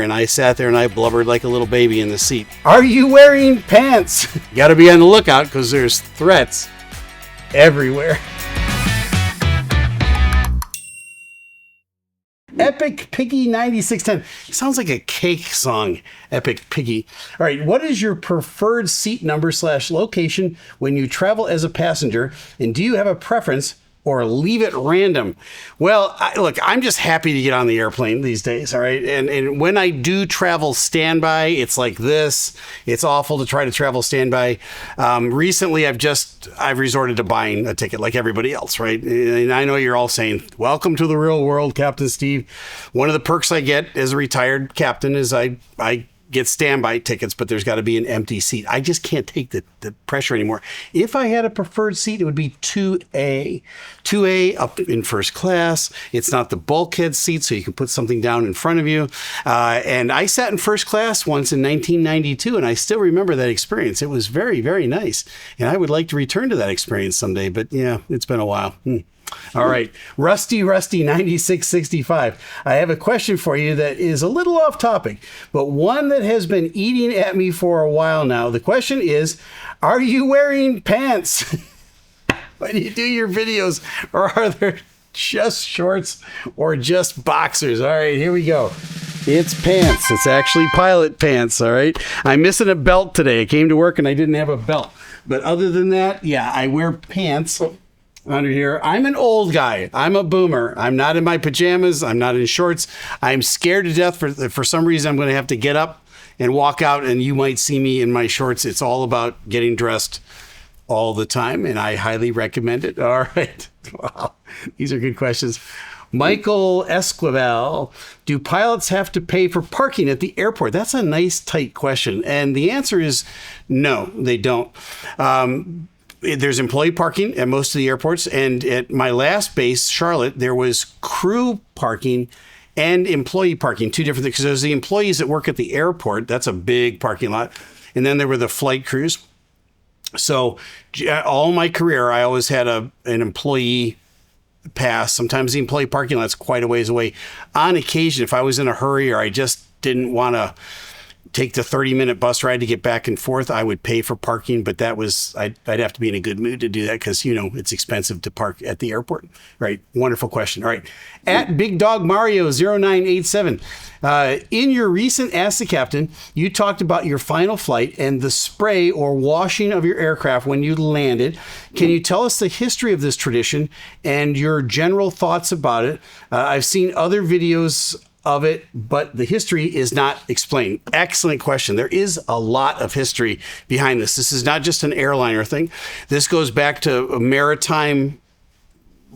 and I sat there and I blubbered like a little baby in the seat. Are you wearing pants? You got to be on the lookout because there's threats everywhere. Epic Piggy 9610. Sounds like a cake song. Epic Piggy. All right. What is your preferred seat number / location when you travel as a passenger? And do you have a preference or leave it random? Well, look, I'm just happy to get on the airplane these days. All right. And when I do travel standby, it's like this. It's awful to try to travel standby. Recently, I've resorted to buying a ticket like everybody else. Right. And I know you're all saying, welcome to the real world, Captain Steeeve. One of the perks I get as a retired captain is I get standby tickets, but there's got to be an empty seat. I just can't take the pressure anymore. If I had a preferred seat, it would be 2A. 2A up in first class. It's not the bulkhead seat, so you can put something down in front of you. And I sat in first class once in 1992, and I still remember that experience. It was very, very nice. And I would like to return to that experience someday, but yeah, it's been a while. All right. Rusty 9665. I have a question for you that is a little off topic, but one that has been eating at me for a while now. The question is, are you wearing pants when you do your videos, or are there just shorts or just boxers? All right, here we go. It's pants. It's actually pilot pants. All right. I'm missing a belt today. I came to work and I didn't have a belt. But other than that, yeah, I wear pants under here. I'm an old guy. I'm a boomer. I'm not in my pajamas. I'm not in shorts. I'm scared to death. For some reason, I'm going to have to get up and walk out, and you might see me in my shorts. It's all about getting dressed all the time, and I highly recommend it. All right. Wow. These are good questions. Michael Esquivel, do pilots have to pay for parking at the airport? That's a nice, tight question. And the answer is no, they don't. There's employee parking at most of the airports. And at my last base, Charlotte, there was crew parking and employee parking, two different things. Because there's the employees that work at the airport. That's a big parking lot. And then there were the flight crews. So all my career, I always had an employee pass. Sometimes the employee parking lot's quite a ways away. On occasion, if I was in a hurry or I just didn't want to take the 30-minute bus ride to get back and forth, I would pay for parking, but I'd have to be in a good mood to do that because, it's expensive to park at the airport. Right. Wonderful question. All right. At Big Dog Mario 0987, in your recent Ask the Captain, you talked about your final flight and the spray or washing of your aircraft when you landed. Can you tell us the history of this tradition and your general thoughts about it? I've seen other videos of it, but the history is not explained. Excellent question. There is a lot of history behind this. This is not just an airliner thing. This goes back to maritime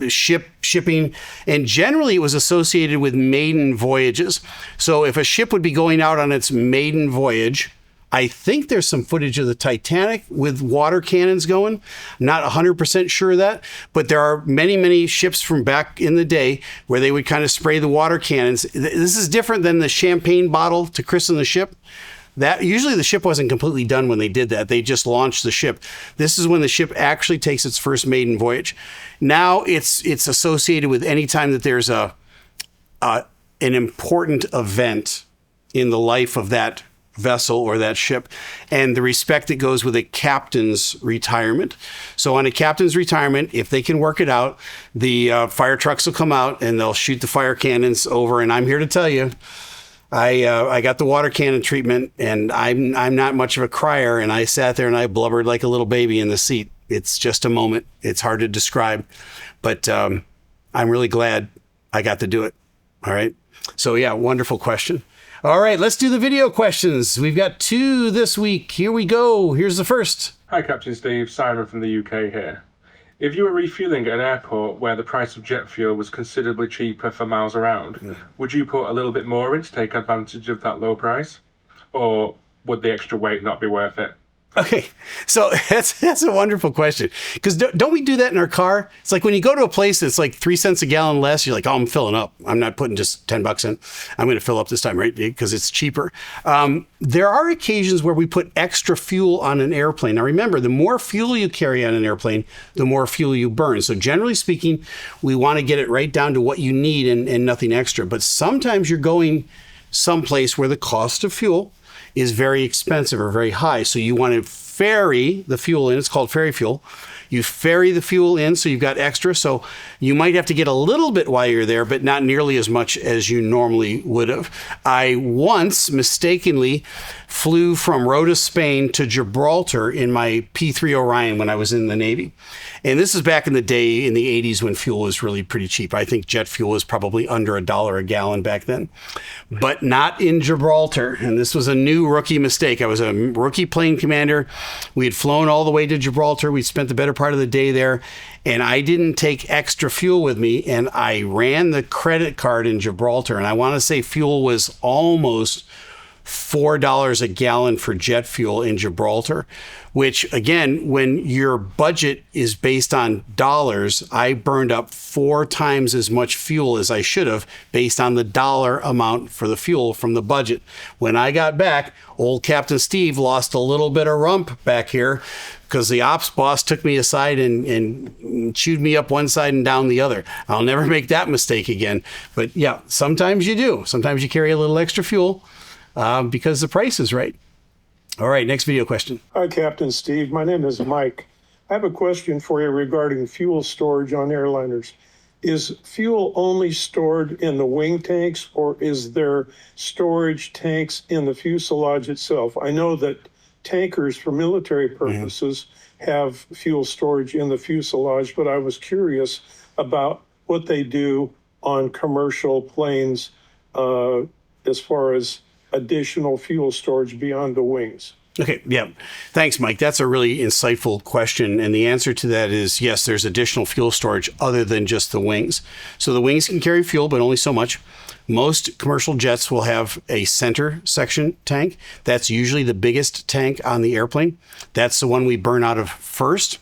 shipping, and generally it was associated with maiden voyages. So if a ship would be going out on its maiden voyage, I think there's some footage of the Titanic with water cannons going. Not 100% sure of that, but there are many, many ships from back in the day where they would kind of spray the water cannons. This is different than the champagne bottle to christen the ship. That usually the ship wasn't completely done when they did that. They just launched the ship. This is when the ship actually takes its first maiden voyage. Now it's associated with any time that there's an important event in the life of that vessel or that ship, and the respect that goes with a captain's retirement. So on a captain's retirement, if they can work it out, the fire trucks will come out and they'll shoot the fire cannons over. And I'm here to tell you, I got the water cannon treatment, and I'm not much of a crier, and I sat there and I blubbered like a little baby in the seat. It's just a moment. It's hard to describe, but I'm really glad I got to do it. All right. So yeah, wonderful question. All right, let's do the video questions. We've got 2 this week. Here we go. Here's the first. Hi, Captain Steeeve. Simon from the UK here. If you were refueling at an airport where the price of jet fuel was considerably cheaper for miles around, would you put a little bit more in to take advantage of that low price? Or would the extra weight not be worth it? Okay, so that's a wonderful question, because don't we do that in our car? It's like when you go to a place that's like 3 cents a gallon less, you're like, oh, I'm filling up. I'm not putting just $10 in. I'm going to fill up this time, right? Because it's cheaper. There are occasions where we put extra fuel on an airplane. Now, remember, the more fuel you carry on an airplane, the more fuel you burn. So generally speaking, we want to get it right down to what you need and nothing extra. But sometimes you're going someplace where the cost of fuel is very expensive or very high. So you want to ferry the fuel in. It's called ferry fuel. You ferry the fuel in, so you've got extra. So you might have to get a little bit while you're there, but not nearly as much as you normally would have. I once mistakenly flew from Rota, Spain to Gibraltar in my P-3 Orion when I was in the Navy. And this is back in the day in the 80s when fuel was really pretty cheap. I think jet fuel was probably under $1 a gallon back then, but not in Gibraltar. And this was a new rookie mistake. I was a rookie plane commander. We had flown all the way to Gibraltar. We spent the better part of the day there, and I didn't take extra fuel with me. And I ran the credit card in Gibraltar, and I want to say fuel was almost $4 a gallon for jet fuel in Gibraltar, which again, when your budget is based on dollars, I burned up 4 times as much fuel as I should have based on the dollar amount for the fuel from the budget. When I got back, old Captain Steeeve lost a little bit of rump back here because the ops boss took me aside and chewed me up one side and down the other. I'll never make that mistake again. But yeah, sometimes you do. Sometimes you carry a little extra fuel because the price is right. All right, next video question. Hi, Captain Steeeve. My name is Mike. I have a question for you regarding fuel storage on airliners. Is fuel only stored in the wing tanks, or is there storage tanks in the fuselage itself? I know that tankers for military purposes have fuel storage in the fuselage, but I was curious about what they do on commercial planes as far as additional fuel storage beyond the wings. Okay, yeah. Thanks, Mike. That's a really insightful question. And the answer to that is yes, there's additional fuel storage other than just the wings. So the wings can carry fuel, but only so much. Most commercial jets will have a center section tank. That's usually the biggest tank on the airplane. That's the one we burn out of first.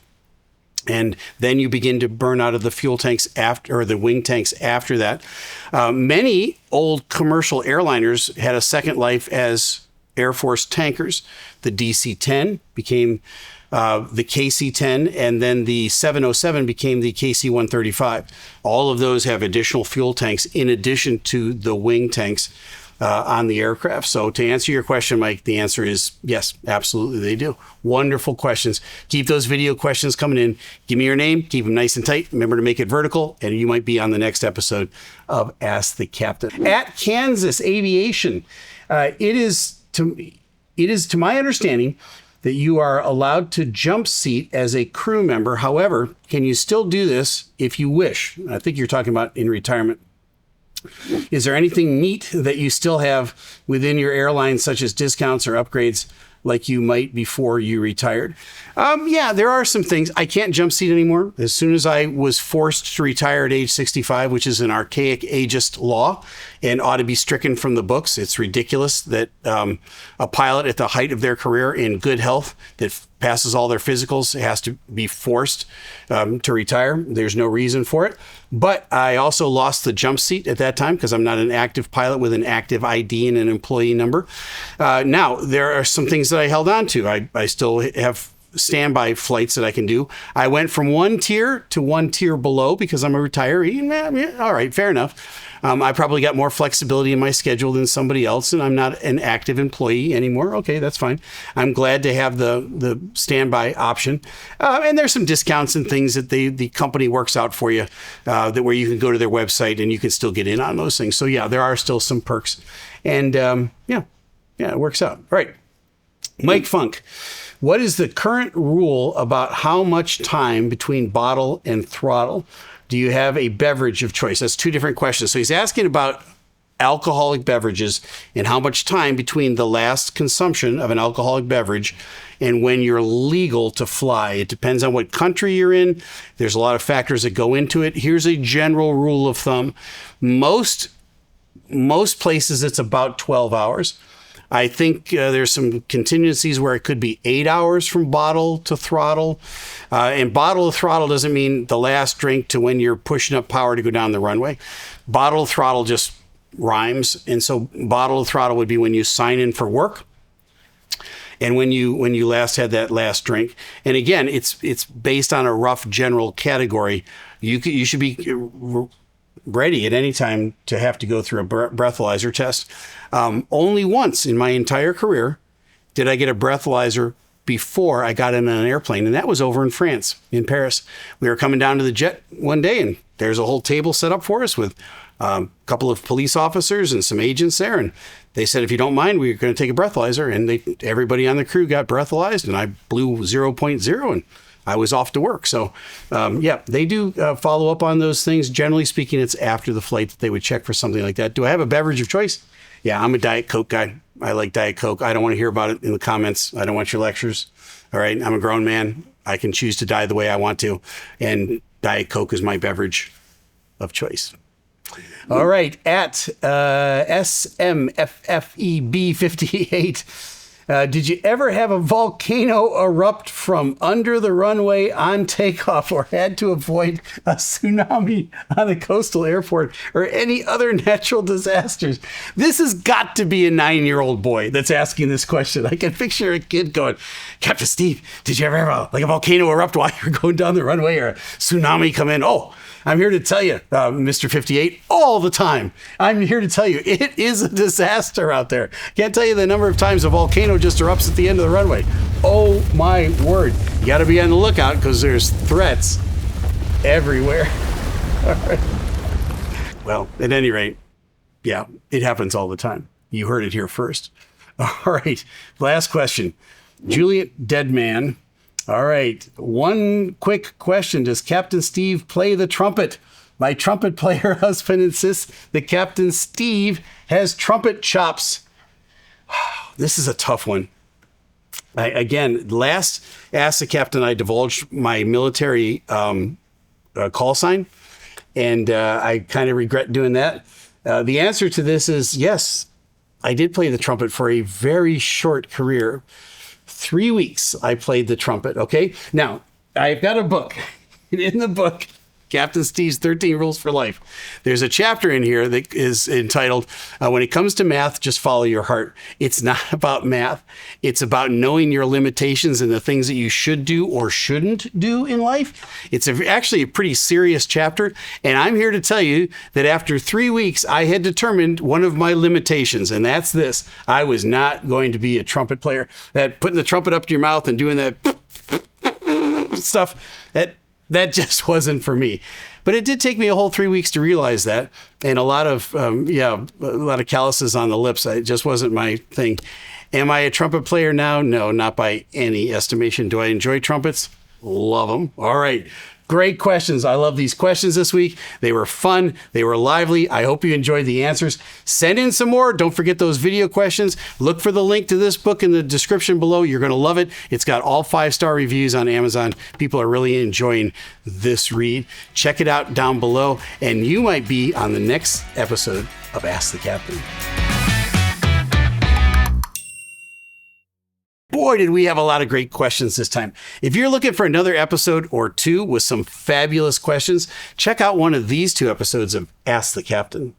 And then you begin to burn out of the fuel tanks after, or the wing tanks after that. Many old commercial airliners had a second life as Air Force tankers. The DC-10 became the KC-10, and then the 707 became the KC-135. All of those have additional fuel tanks in addition to the wing tanks on the aircraft. So to answer your question, Mike, the answer is yes, absolutely they do. Wonderful questions. Keep those video questions coming in. Give me your name, keep them nice and tight. Remember to make it vertical, and you might be on the next episode of Ask the Captain. At Kansas Aviation, it is to my understanding that you are allowed to jump seat as a crew member. However, can you still do this if you wish? I think you're talking about in retirement. Is there anything neat that you still have within your airline, such as discounts or upgrades like you might before you retired? Yeah, there are some things. I can't jump seat anymore. As soon as I was forced to retire at age 65, which is an archaic ageist law and ought to be stricken from the books. It's ridiculous that a pilot at the height of their career in good health that passes all their physicals has to be forced to retire. There's no reason for it. But I also lost the jump seat at that time because I'm not an active pilot with an active ID and an employee number. Now, there are some things that I held on to. I still have standby flights that I can do. I went from one tier to one tier below because I'm a retiree. All right, fair enough. I probably got more flexibility in my schedule than somebody else, and I'm not an active employee anymore. Okay, that's fine. I'm glad to have the standby option. And there's some discounts and things that the company works out for you that where you can go to their website and you can still get in on those things. So yeah, there are still some perks. And yeah, it works out. All right. Mike Funk, what is the current rule about how much time between bottle and throttle? Do you have a beverage of choice? That's two different questions. So he's asking about alcoholic beverages and how much time between the last consumption of an alcoholic beverage and when you're legal to fly. It depends on what country you're in. There's a lot of factors that go into it. Here's a general rule of thumb. Most places it's about 12 hours. I think there's some contingencies where it could be 8 hours from bottle to throttle. And bottle to throttle doesn't mean the last drink to when you're pushing up power to go down the runway. Bottle to throttle just rhymes. And so bottle to throttle would be when you sign in for work and when you last had that last drink. And again, it's based on a rough general category. You should be ready at any time to have to go through a breathalyzer test. Only once in my entire career did I get a breathalyzer before I got in an airplane, and that was over in France, in Paris. We were coming down to the jet one day, and there's a whole table set up for us with a couple of police officers and some agents there, and they said, if you don't mind, we're going to take a breathalyzer, and everybody on the crew got breathalyzed, and I blew 0.0, and I was off to work. So, yeah, they do follow up on those things. Generally speaking, it's after the flight that they would check for something like that. Do I have a beverage of choice? Yeah, I'm a Diet Coke guy. I like Diet Coke. I don't want to hear about it in the comments. I don't want your lectures. All right, I'm a grown man. I can choose to die the way I want to. And Diet Coke is my beverage of choice. All right, at SMFFEB58. Did you ever have a volcano erupt from under the runway on takeoff, or had to avoid a tsunami on a coastal airport, or any other natural disasters? This has got to be a 9-year-old boy that's asking this question. I can picture a kid going, Captain Steeeve, did you ever have a volcano erupt while you were going down the runway, or a tsunami come in? Oh, I'm here to tell you, Mr. 58, all the time. I'm here to tell you, it is a disaster out there. Can't tell you the number of times a volcano just erupts at the end of the runway. Oh my word. You got to be on the lookout because there's threats everywhere. All right. Well, at any rate, yeah, it happens all the time. You heard it here first. All right. Last question. Juliet Deadman. All right. One quick question. Does Captain Steeeve play the trumpet? My trumpet player husband insists that Captain Steeeve has trumpet chops. This is a tough one. Last Ask the Captain, I divulged my military call sign, and I kind of regret doing that. The answer to this is yes, I did play the trumpet for a very short career. 3 weeks I played the trumpet, okay? Now, I've got a book. In the book, Captain Steeve's 13 Rules for Life, there's a chapter in here that is entitled, When It Comes to Math, Just Follow Your Heart. It's not about math. It's about knowing your limitations and the things that you should do or shouldn't do in life. It's actually a pretty serious chapter, and I'm here to tell you that after 3 weeks, I had determined one of my limitations, and that's this. I was not going to be a trumpet player. That putting the trumpet up to your mouth and doing that stuff, that just wasn't for me. But it did take me a whole 3 weeks to realize that, and a lot of calluses on the lips. It just wasn't my thing. Am I a trumpet player now? No, not by any estimation. Do I enjoy trumpets? Love them. All right. Great questions. I love these questions this week. They were fun. They were lively. I hope you enjoyed the answers. Send in some more. Don't forget those video questions. Look for the link to this book in the description below. You're going to love it. It's got all 5-star reviews on Amazon. People are really enjoying this read. Check it out down below, and you might be on the next episode of Ask the Captain. Boy, did we have a lot of great questions this time. If you're looking for another episode or two with some fabulous questions, check out one of these 2 episodes of Ask the Captain.